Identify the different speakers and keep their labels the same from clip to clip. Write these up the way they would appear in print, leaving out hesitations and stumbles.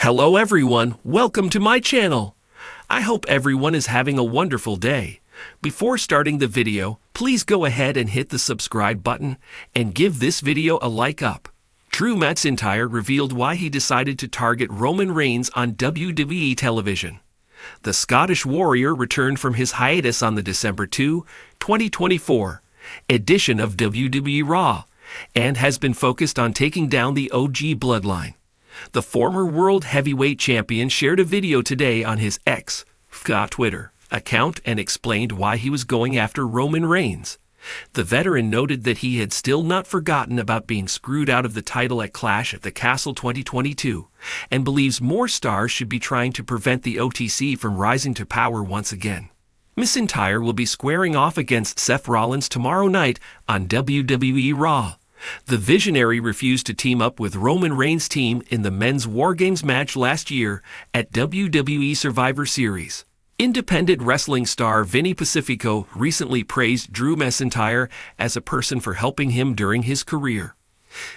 Speaker 1: Hello everyone, welcome to my channel. I hope everyone is having a wonderful day. Before starting the video, please go ahead and hit the subscribe button and give this video a like up. Drew McIntyre revealed why he decided to target Roman Reigns on WWE television. The Scottish Warrior returned from his hiatus on the December 2, 2024 edition of WWE Raw and has been focused on taking down the OG bloodline. The former World Heavyweight Champion shared a video today on his Twitter account and explained why he was going after Roman Reigns. The veteran noted that he had still not forgotten about being screwed out of the title at Clash at the Castle 2022 and believes more stars should be trying to prevent the OTC from rising to power once again. McIntyre will be squaring off against Seth Rollins tomorrow night on WWE Raw. The Visionary refused to team up with Roman Reigns' team in the men's War Games match last year at WWE Survivor Series. Independent wrestling star Vinny Pacifico recently praised Drew McIntyre as a person for helping him during his career.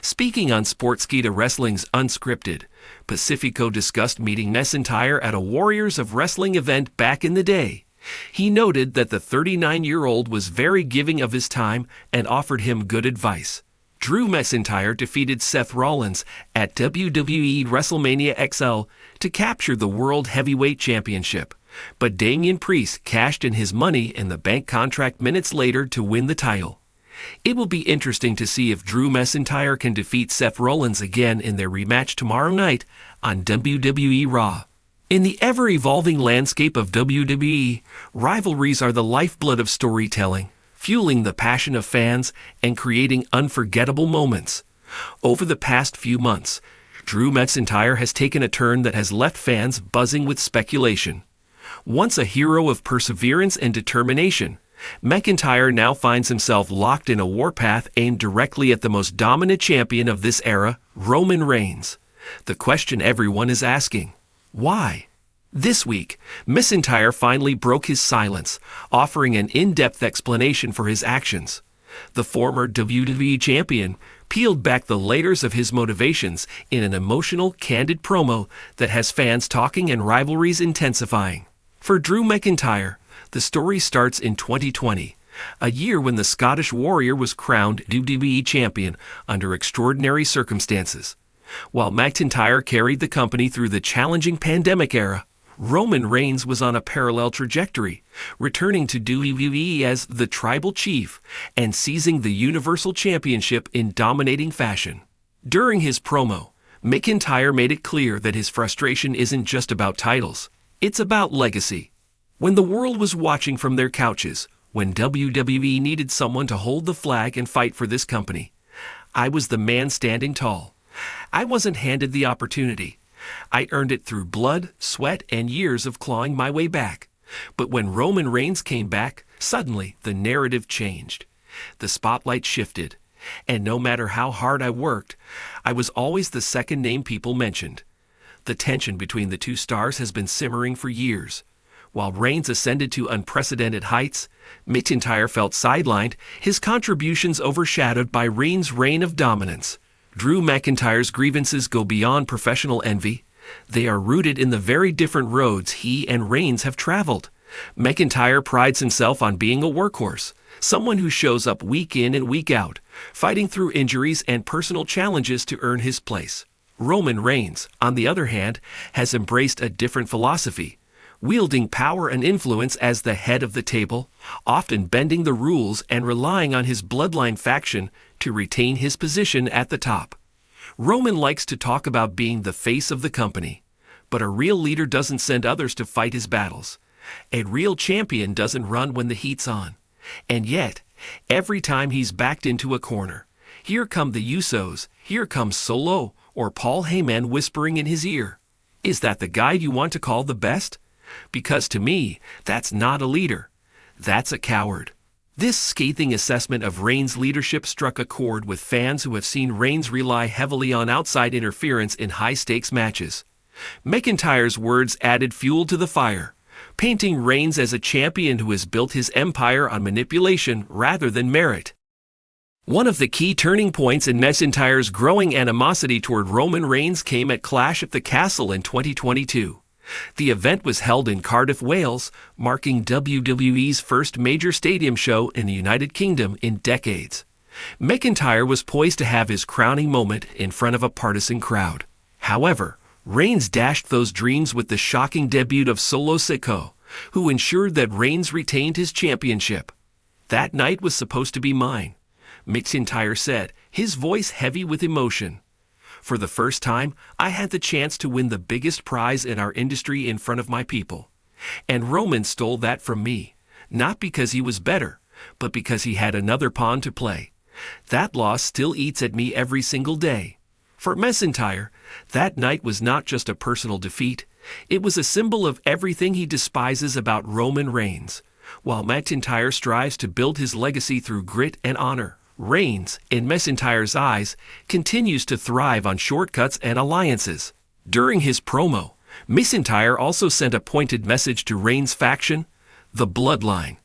Speaker 1: Speaking on Sportskeeda Wrestling's Unscripted, Pacifico discussed meeting McIntyre at a Warriors of Wrestling event back in the day. He noted that the 39-year-old was very giving of his time and offered him good advice. Drew McIntyre defeated Seth Rollins at WWE WrestleMania XL to capture the World Heavyweight Championship, but Damian Priest cashed in his Money in the Bank contract minutes later to win the title. It will be interesting to see if Drew McIntyre can defeat Seth Rollins again in their rematch tomorrow night on WWE Raw. In the ever-evolving landscape of WWE, rivalries are the lifeblood of storytelling, fueling the passion of fans and creating unforgettable moments. Over the past few months, Drew McIntyre has taken a turn that has left fans buzzing with speculation. Once a hero of perseverance and determination, McIntyre now finds himself locked in a warpath aimed directly at the most dominant champion of this era, Roman Reigns. The question everyone is asking: why? This week, McIntyre finally broke his silence, offering an in-depth explanation for his actions. The former WWE champion peeled back the layers of his motivations in an emotional, candid promo that has fans talking and rivalries intensifying. For Drew McIntyre, the story starts in 2020, a year when the Scottish Warrior was crowned WWE champion under extraordinary circumstances. While McIntyre carried the company through the challenging pandemic era, Roman Reigns was on a parallel trajectory, returning to WWE as the Tribal Chief and seizing the Universal Championship in dominating fashion. During his promo, McIntyre made it clear that his frustration isn't just about titles, it's about legacy. When the world was watching from their couches, when WWE needed someone to hold the flag and fight for this company, I was the man standing tall. I wasn't handed the opportunity. I earned it through blood, sweat, and years of clawing my way back. But when Roman Reigns came back, suddenly the narrative changed. The spotlight shifted, and no matter how hard I worked, I was always the second name people mentioned. The tension between the two stars has been simmering for years. While Reigns ascended to unprecedented heights, McIntyre felt sidelined, his contributions overshadowed by Reigns' reign of dominance. Drew McIntyre's grievances go beyond professional envy. They are rooted in the very different roads he and Reigns have traveled. McIntyre prides himself on being a workhorse, someone who shows up week in and week out, fighting through injuries and personal challenges to earn his place. Roman Reigns, on the other hand, has embraced a different philosophy, wielding power and influence as the head of the table, often bending the rules and relying on his bloodline faction to retain his position at the top. Roman likes to talk about being the face of the company, but a real leader doesn't send others to fight his battles. A real champion doesn't run when the heat's on. And yet, every time he's backed into a corner, here come the Usos, here comes Solo or Paul Heyman whispering in his ear. Is that the guy you want to call the best? Because to me, that's not a leader. That's a coward. This scathing assessment of Reigns' leadership struck a chord with fans who have seen Reigns rely heavily on outside interference in high-stakes matches. McIntyre's words added fuel to the fire, painting Reigns as a champion who has built his empire on manipulation rather than merit. One of the key turning points in McIntyre's growing animosity toward Roman Reigns came at Clash at the Castle in 2022. The event was held in Cardiff, Wales, marking WWE's first major stadium show in the United Kingdom in decades. McIntyre was poised to have his crowning moment in front of a partisan crowd. However, Reigns dashed those dreams with the shocking debut of Solo Sikoa, who ensured that Reigns retained his championship. "That night was supposed to be mine," McIntyre said, his voice heavy with emotion. "For the first time, I had the chance to win the biggest prize in our industry in front of my people. And Roman stole that from me, not because he was better, but because he had another pawn to play. That loss still eats at me every single day." For McIntyre, that night was not just a personal defeat, it was a symbol of everything he despises about Roman Reigns. While McIntyre strives to build his legacy through grit and honor, Reigns, in McIntyre's eyes, continues to thrive on shortcuts and alliances. During his promo, McIntyre also sent a pointed message to Reigns' faction, the Bloodline.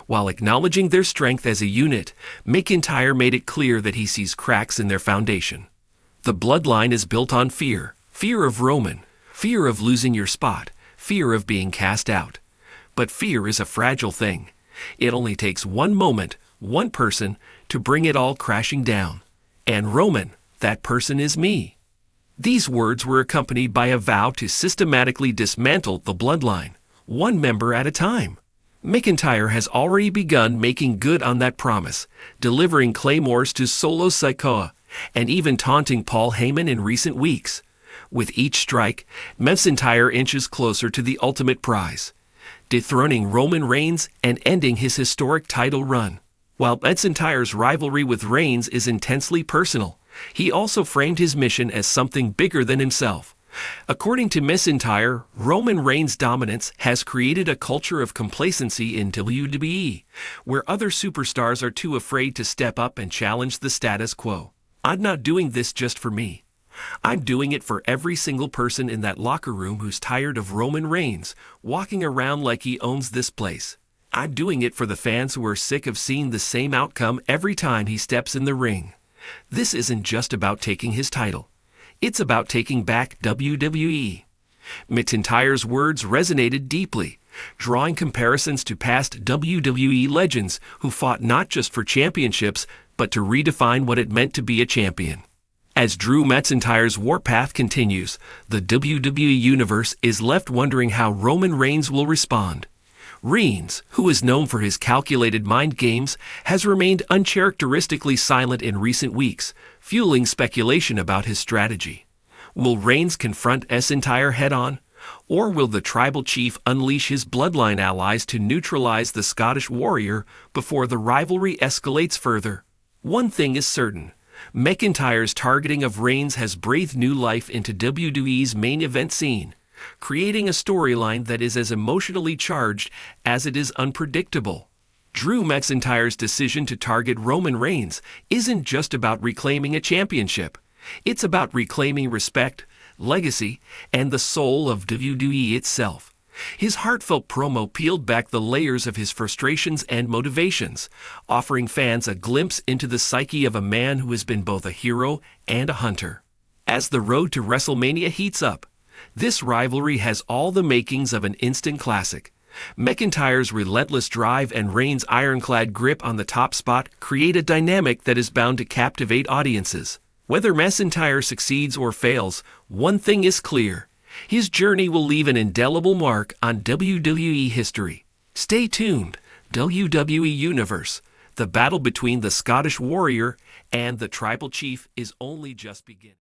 Speaker 1: While acknowledging their strength as a unit, McIntyre made it clear that he sees cracks in their foundation. The Bloodline is built on fear, fear of Roman, fear of losing your spot, fear of being cast out. But fear is a fragile thing. It only takes one moment, one person, to bring it all crashing down. And Roman, that person is me. These words were accompanied by a vow to systematically dismantle the Bloodline, one member at a time. McIntyre has already begun making good on that promise, delivering claymores to Solo Sikoa, and even taunting Paul Heyman in recent weeks. With each strike, McIntyre inches closer to the ultimate prize, dethroning Roman Reigns and ending his historic title run. While McIntyre's rivalry with Reigns is intensely personal, he also framed his mission as something bigger than himself. According to McIntyre, Roman Reigns' dominance has created a culture of complacency in WWE, where other superstars are too afraid to step up and challenge the status quo. "I'm not doing this just for me. I'm doing it for every single person in that locker room who's tired of Roman Reigns walking around like he owns this place. I'm doing it for the fans who are sick of seeing the same outcome every time he steps in the ring. This isn't just about taking his title. It's about taking back WWE." McIntyre's words resonated deeply, drawing comparisons to past WWE legends who fought not just for championships, but to redefine what it meant to be a champion. As Drew McIntyre's warpath continues, the WWE Universe is left wondering how Roman Reigns will respond. Reigns, who is known for his calculated mind games, has remained uncharacteristically silent in recent weeks, fueling speculation about his strategy. Will Reigns confront McIntyre head-on, or will the tribal chief unleash his Bloodline allies to neutralize the Scottish Warrior before the rivalry escalates further? One thing is certain. McIntyre's targeting of Reigns has breathed new life into WWE's main event scene, creating a storyline that is as emotionally charged as it is unpredictable. Drew McIntyre's decision to target Roman Reigns isn't just about reclaiming a championship. It's about reclaiming respect, legacy, and the soul of WWE itself. His heartfelt promo peeled back the layers of his frustrations and motivations, offering fans a glimpse into the psyche of a man who has been both a hero and a hunter. As the road to WrestleMania heats up, this rivalry has all the makings of an instant classic. McIntyre's relentless drive and Reigns' ironclad grip on the top spot create a dynamic that is bound to captivate audiences. Whether McIntyre succeeds or fails, one thing is clear. His journey will leave an indelible mark on WWE history. Stay tuned, WWE Universe. The battle between the Scottish Warrior and the Tribal Chief is only just beginning.